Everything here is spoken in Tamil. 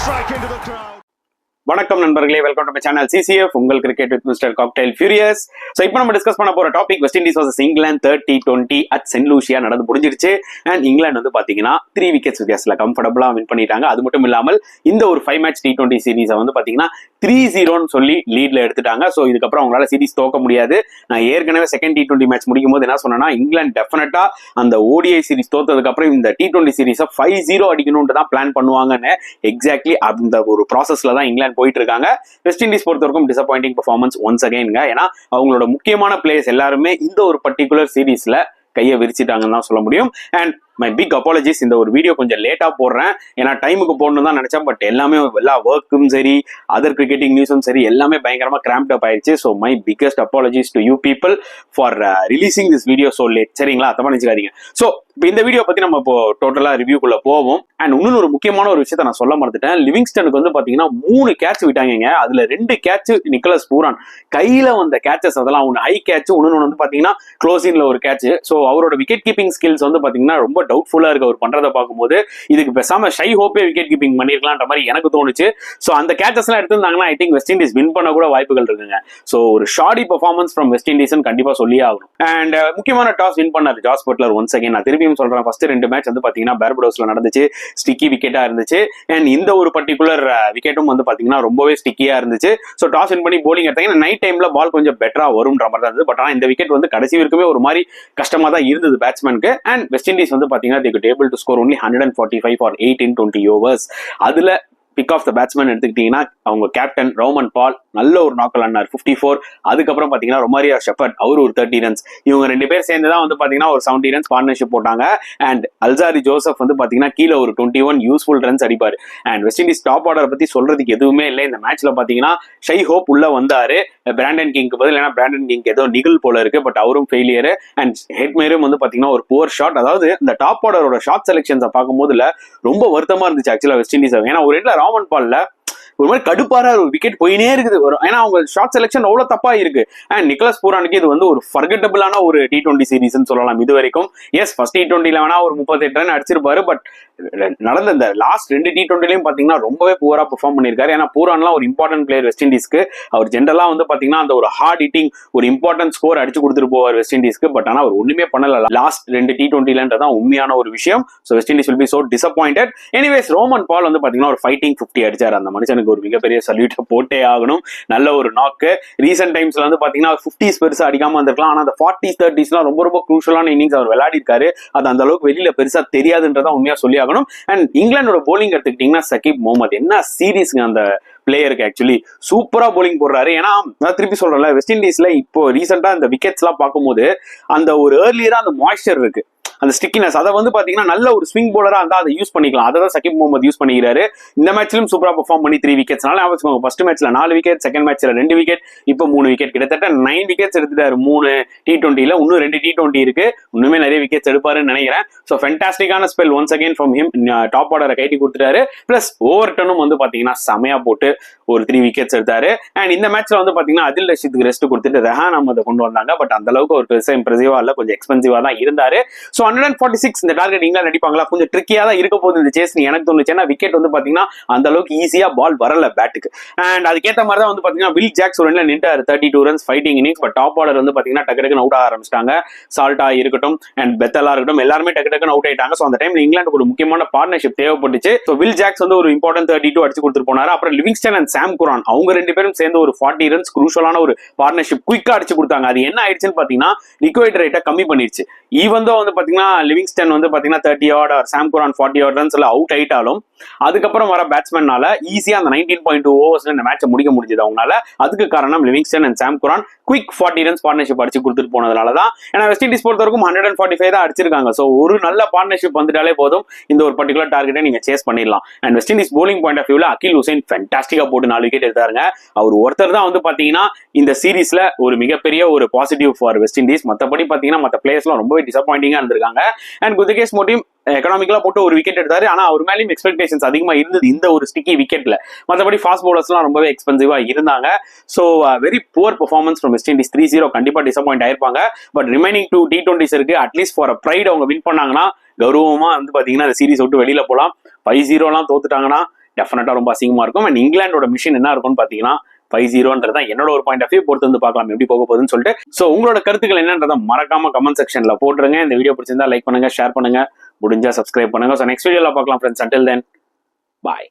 strike into the crowd. வணக்கம் நண்பர்களே, welcome to my channel CCF உங்கள் cricket with mister cocktail furious. So இப்போ நம்ம டிஸ்கஸ் பண்ண போற topic West Indies versus England 30-20 at Saint Lucia நடந்து முடிஞ்சிருச்சு. அண்ட் இங்கிலாந்து வந்து பாத்தீங்கன்னா 3 விக்கெட்ஸ் வித்தியாசத்துல கம்ஃபர்டபுளா வின் பண்ணிட்டாங்க. அது மட்டும் இல்லாமல் இந்த ஒரு 5 மேட்ச் T20 சீரீஸை வந்து பாத்தீங்கன்னா 3-0 சொல்லி லீட்ல எடுத்துட்டாங்க. ஸோ இதுக்கப்புறம் அவங்களால சீரீஸ் தோக்க முடியாது. நான் ஏற்கனவே செகண்ட் T20 மேட்ச் முடிக்கும் போது என்ன சொன்னேன்னா, இங்கிலாந்து டெஃபினட்டா அந்த ODI சீரீஸ் தோத்ததுக்கு அப்புறம் இந்த T20 சீரீஸை 5-0 அடிக்கணும்னு தான் பிளான் பண்ணுவாங்கன்னு எக்ஸாக்ட்லி அந்த ஒரு ப்ராசஸ்ல தான் இங்கிலாந்து போயிட்டு இருக்காங்க. வெஸ்ட் இண்டீஸ் பொறுத்தவரைக்கும் டிசப்பாயிண்டிங் பெர்ஃபார்மன்ஸ் ஒன்ஸ் அகைன்ங்க. ஏன்னா அவங்களோட முக்கியமான பிளேயர்ஸ் எல்லாருமே இந்த ஒரு பர்டிகுலர் சீரீஸ்ல கையை விரிச்சிட்டாங்கன்னு தான் சொல்ல முடியும். அண்ட் மை பிக் அப்பாலஜிஸ், இந்த ஒரு வீடியோ கொஞ்சம் லேட்டா போடுறேன். ஏன்னா டைமுக்கு போடணும் தான் நினைச்சேன். பட் எல்லாமே எல்லா ஒர்க்கும் சரி, அதர் கிரிக்கெட்டிங் நியூஸும் சரி, எல்லாமே பயங்கரமா கிராம்ட் அப் ஆயிடுச்சு. So my biggest apologies to you people for releasing this video so late. சரிங்களா, தப்பா நினைச்சுக்காதீங்க. ஸோ இப்போ இந்த வீடியோ பத்தி நம்ம இப்போ டோட்டலா ரிவ்யூக்குள்ள போவோம். அண்ட் இன்னொரு ஒரு முக்கியமான ஒரு விஷயத்த நான் சொல்ல மறந்துட்டேன். லிவிங்ஸ்டனுக்கு வந்து பாத்தீங்கன்னா 3 கேட்ச் விட்டாங்க. அதுல 2 கேட்ச் நிக்கலஸ் பூரான் கையில வந்த கேட்சஸ். அதெல்லாம் ஒன்று ஹை கேட்ச், இன்னொன்று வந்து பாத்தீங்கன்னா க்ளோசின்ல ஒரு கேட்ச். ஸோ அவரோட விக்கெட் கீப்பிங் ஸ்கில்ஸ் வந்து பாத்தீங்கன்னா ரொம்ப டவுட்ஃபுல்லா இருக்கு. அவர் பண்றதை பார்க்கும்போது இதுக்கு பேசாம ஷை ஹோப்பே விக்கெட் கீப்பிங் பண்ணிருக்கலாம்ன்ற மாதிரி எனக்கு தோணுச்சு. ஸோ அந்த கேட்சஸ் எல்லாம் எடுத்திருந்தாங்கன்னா I think West Indies win பண்ண கூட வாய்ப்புகள் இருக்குங்க. ஸோ ஒரு shoddy performance from West Indies கண்டிப்பா சொல்லியே ஆகணும். அண்ட் முக்கியமான டாஸ் வின் பண்ணாரு ஜாஸ் பட்லர் ஒன்ஸ் அகைன். நான் திருப்பியும் சொல்றேன், ஃபர்ஸ்ட் 2 மேட்ச் வந்து பாத்தீங்கன்னா பார்படோஸ்ல நடந்துச்சு, ஸ்டிக்கி விக்கெட்டா இருந்துச்சு. அண்ட் இந்த ஒரு பர்டிகுலர் விக்கெட்டும் வந்து பாத்தீங்கன்னா ரொம்பவே ஸ்டிக்கியா இருந்துச்சு. ஸோ டாஸ் வின் பண்ணி போலிங் எடுத்தாங்க. நைட் டைம்ல பால் கொஞ்சம் பெட்டரா வரும்ன்ற மாதிரி தான் இருந்தது. பட் ஆனா இந்த விக்கெட் வந்து கடைசி வரைக்குமே ஒரு மாதிரி கஷ்டமா தான் இருந்தது பேட்ஸ்மேனுக்கு. அண்ட் வெஸ்ட் இண்டீஸ் வந்து பாத்தீங்கன்னா they could able to score only 145 for 8 in 20 overs. அதுல பிக் ஆஃப் த பேட்ஸ்மேன் எடுத்துக்கிட்டீங்கன்னா அவங்க கேப்டன் ரோமன் பால் நல்ல ஒரு நாக்கல் ஆனார் 54. அதுக்கப்புறம் பாத்தீங்கன்னா ரொமாரியோ ஷெப்பர்ட் அவர் ஒரு 30 ரன்ஸ். இவங்க 2 பேர் சேர்ந்து தான் வந்து பாத்தீங்கன்னா ஒரு 70 ரன்ஸ் பார்ட்னர்ஷிப் போட்டாங்க. அண்ட் அல்சாரி ஜோசப் வந்து பாத்தீங்கன்னா கீழே ஒரு 21 யூஸ்ஃபுல் ரன்ஸ் அடிப்பாரு. And West Indies top order பத்தி சொல்றதுக்கு எதுவுமே இல்லை. இந்த மேட்ச்ல பாத்தீங்கன்னா ஷை ஹோப் உள்ள வந்தாரு பிராண்டன் கிங்க்கு பதில். ஏன்னா பிராண்டன் கிங் ஏதோ நிகழ் போல இருக்கு, பட் அவரும் ஃபெயிலியர். அண்ட் ஹெட்மேரும் வந்து பாத்தீங்கன்னா ஒரு புவர் ஷாட். அதாவது இந்த டாப் ஆர்டரோட ஷாட் செலெக்ஷன்ஸை பார்க்கும் போதுல ரொம்ப வருத்தமா இருந்துச்சு ஆக்சுவலா வெஸ்ட் இண்டீஸ். ஏன்னா ஒரு இடத்துல ராமன் பால்ல ஒரு மாதிரி கடுப்பார ஒரு விக்கெட் போயினே இருக்குது. ஏன்னா அவங்க ஷார்ட் செலெக்ஷன் அவ்வளவு தப்பா இருக்கு. அண்ட் நிக்கலஸ் பூரானுக்கு இது வந்து ஒரு ஃபர்கெட்டபிளான ஒரு T20 சீரீஸ் சொல்லலாம் இது வரைக்கும். எஸ், ஃபர்ஸ்ட் T20ல வேணா ஒரு 38 ரன் அடிச்சிருப்பாரு. பட் நடந்த இந்த லாஸ்ட் 2 T20லயும் பாத்தீங்கன்னா ரொம்பவே புவரா பெர்ஃபார்ம் பண்ணிருக்காரு. ஏன்னா பூரான்லாம் ஒரு இம்பார்ட்டன்ட் பிளேயர் வெஸ்ட் இண்டீஸ்க்கு. அவர் ஜென்ரலா வந்து பாத்தீங்கன்னா அந்த ஒரு ஹார்ட் ஹிட்டிங் ஒரு இம்பார்ட்டன்ட் ஸ்கோர் அடிச்சு கொடுத்துட்டு போவார் வெஸ்ட் இண்டீஸ்க்கு. பட் ஆனா அவர் ஒண்ணுமே பண்ணல லாஸ்ட் 2 T20லன்றதான் உண்மையான ஒரு விஷயம். So West Indies will be so disappointed. Anyways, Rovman Powell வந்து பாத்தீங்கன்னா ஒரு ஃபைட்டிங் 50 அடிச்சார். அந்த மனுஷனுக்கு ஒரு மிகப்பெரிய சல்யூட் போட்டே ஆகணும். நல்ல ஒரு நாக்கு. ரீசெண்ட் டைம்ஸ்ல வந்து பாத்தீங்கன்னா 50s பெருசா அடிக்காம இருந்திருக்கலாம். ஆனா அந்த 40s 30s ரொம்ப ரொம்ப குரூஷியலான இன்னிங்ஸ் அவர் விளையாடி இருக்காரு. அது அந்த அளவுக்கு வெளியில பெருசா தெரியாதுன்றதா உண்மையா சொல்லி ஆகணும். அண்ட் இங்கிலாந்தோட போலிங் எடுத்துக்கிட்டீங்கன்னா சகிப் முகமது என்ன சீரீஸ்ங்க அந்த பிளேயருக்கு. ஆக்சுவலி சூப்பரா போலிங் போடுறாரு. ஏன்னா நான் திருப்பி சொல்றேன்ல, வெஸ்ட் இண்டீஸ்ல இப்போ ரீசெண்டா இந்த விக்கெட்ஸ் எல்லாம் பார்க்கும்போது அந்த ஒரு ஏர்லியரா அந்த மாய்ஸ்சர் இருக்கு, அந்த ஸ்டிக்கினஸ். அதை வந்து பாத்தீங்கன்னா நல்ல ஒரு ஸ்விங் போலரா இருந்தா அதை யூஸ் பண்ணிக்கலாம். அதை தான் சகிப் முகமது யூஸ் பண்ணிக்கிறாரு. இந்த மேட்ச்லயும் சூப்பரா பெர்ஃபார்ம் பண்ணி 3 விக்கெட்ஸ்னால ஃபர்ஸ்ட் மேட்ச்ல 4 விக்கெட், செகண்ட் மேட்ச்ல 2 விக்கெட், இப்போ 3 விக்கெட், கிட்டத்தட்ட 9 விக்கெட்ஸ் எடுத்துட்டாரு 3 T20ல. இன்னும் 2 T20 இருக்கு. இன்னுமே நிறைய விக்கெட்ஸ் எடுப்பாருன்னு நினைக்கிறேன். ஸோ ஃபென்டாஸ்டிக்கான spell once again from him. Top ஆர்டரை கைட்டி கொடுத்துட்டாரு. பிளஸ் ஓவர்டனும் வந்து பாத்தீங்கன்னா செமையா போட்டு ஒரு 3 விக்கெட்ஸ் எடுத்தாரு. அண்ட் இந்த மேட்ச்ல வந்து பாத்தீங்கன்னா அதில் ரஷீத்துக்கு ரெஸ்ட் கொடுத்துட்டு ரெஹான் அஹ்மதை கொண்டு வந்தாங்க. பட் அந்த அளவுக்கு ஒரு பெருசா இம்ப்ரெசிவா இல்ல, கொஞ்சம் எக்ஸ்பென்சிவா தான் இருந்தாரு. ஸோ 146 இந்த டார்கெட் இங்கிலாந்து அடிப்பாங்களா, கொஞ்சம் ட்ரிக்கியா தான் இருக்க போகுது இந்த சேஸ் எனக்கு தோணுச்சு. ஏன்னா விக்கெட் வந்து பாத்தீங்கன்னா அந்த அளவுக்கு ஈஸியா பால் வரல பேட்டுக்கு. அண்ட் அதுக்கேற்ற மாதிரி தான் வந்து பாத்தீங்கன்னா வில் ஜாக்ஸ் ஒரு நின்றாரு 32 runs fighting innings. But top order வந்து பாத்தீங்கன்னா டக்கு டக்குன்னு அவுட் ஆக ஆரம்பிச்சிட்டாங்க. சால்ட்டா இருக்கட்டும் அண்ட் பெத்தலா இருக்கட்டும், எல்லாருமே டக்கு டக்குன்னு அவுட் ஆயிட்டாங்க. ஸோ அந்த டைம்ல இங்கிலாந்துக்கு ஒரு முக்கியமான பார்ட்னர்ஷிப் தேவைப்பட்டுச்சு. ஸோ வில் ஜாக்ஸ் வந்து ஒரு இம்பார்ட்டன்ட் 32 அடிச்சு கொடுத்துட்டு போனாரு. அப்புறம் லிவிங்ஸ்டன் அண்ட் சாம் குரான் அவங்க 2 பேரும் சேர்ந்து ஒரு 40 ரன்ஸ் குரூஷியலான ஒரு பார்ட்னர்ஷிப் குயிக்கா அடிச்சு கொடுத்தாங்க. அது என்ன ஆயிடுச்சுன்னு பாத்தீங்கன்னா ரிக்வயர்ட் ரேட்டை கம்மி பண்ணிருச்சு. ஈவன் தான் வந்து பாத்தீங்கன்னா லிவிங்ஸ்டன் வந்து பாத்தீங்கன்னா 30 odd or Sam Curran 40 odd ரன்ஸ்ல அவுட் ஆயிட்டாலும் அதுக்கப்புறம் வர பேட்ஸ்மேனால ஈஸியா அந்த 19.2 ஓவர்ஸ்ல இந்த மேட்சை முடிக்க முடிஞ்சது அவங்களால. அதுக்கு காரணம் Livingstone and Sam Curran quick 40 runs partnership அடிச்சு கொடுத்துட்டு போனதுனால தான். ஏன்னா வெஸ்ட் இண்டீஸ் பொறுத்த வரைக்கும் 145 தான் அடிச்சிருக்காங்க. ஸோ ஒரு நல்ல பார்ட்னர்ஷிப் வந்துட்டாலே போதும், இந்த ஒரு பர்டிகுலர் டார்கெட்டை நீங்க சேஸ் பண்ணிடலாம். And West Indies bowling point of வியூல அகில் ஹுசைன் ஃபென்டாஸ்டிக்கா போட்டு 4 விக்கெட் எடுத்தாருங்க. அவர் ஒருத்தர் தான் வந்து பாத்தீங்கன்னா இந்த சீரீஸ்ல ஒரு மிகப்பெரிய ஒரு பாசிட்டிவ் ஃபார் வெஸ்ட் இண்டீஸ். மற்றபடி பாத்தீங்கன்னா மற்ற பிளேயர்ஸ்லாம் ரொம்பவே டிசப்பாயிண்டிங்கா இருந்திருக்காங்க. அண்ட் குதகேஷ் மோட்டியும் எக்கனாமிக்கலா போட்டு ஒரு விக்கெட் எடுத்தாரு. ஆனா அவர் மேலேயும் எக்ஸ்பெக்டேஷன்ஸ் அதிகமா இருந்தது இந்த ஒரு ஸ்டிக்கி விக்கெட்ல. மற்றபடி ஃபாஸ்ட் பவுலர்ஸ்லாம் ரொம்பவே எக்ஸ்பென்சிவா இருந்தாங்க. So very poor performance from West Indies. 3-0 கண்டிப்பா டிசப்பாயிண்ட் ஆயிருப்பாங்க. பட் ரிமைனிங் 2 T20s இருக்கு. அட்லீஸ்ட் ஃபார் அ ப்ரைட் அவங்க வின் பண்ணாங்கன்னா கௌரவமா வந்து பாத்தீங்கன்னா அந்த சீரீஸ் விட்டு வெளியில போலாம். 5-0 தோத்துட்டாங்கன்னா டெஃபினட்டா ரொம்ப அசிங்கமா இருக்கும். அண்ட் இங்கிலாண்டோட மிஷின் என்ன இருக்கும்னு பாத்தீங்கன்னா 5-0 தான் என்னோட ஒரு பாயிண்ட் ஆஃப் வியூ. பொறுத்து வந்து பார்க்கலாம் எப்படி போக போகுதுன்னு சொல்லிட்டு. ஸோ உங்களோட கருத்துக்கள் என்னன்றதை மறக்காம கமெண்ட் செக்ஷன்ல போட்டுருங்க. இந்த வீடியோ பிடிச்சிருந்தா லைக் பண்ணுங்க, ஷேர் பண்ணுங்க, முடிஞ்சா சப்ஸ்கிரைப் பண்ணுங்க. ஸோ நெக்ஸ்ட் வீடியோல பார்க்கலாம் ஃப்ரெண்ட்ஸ். அன்டில் தென் பாய்.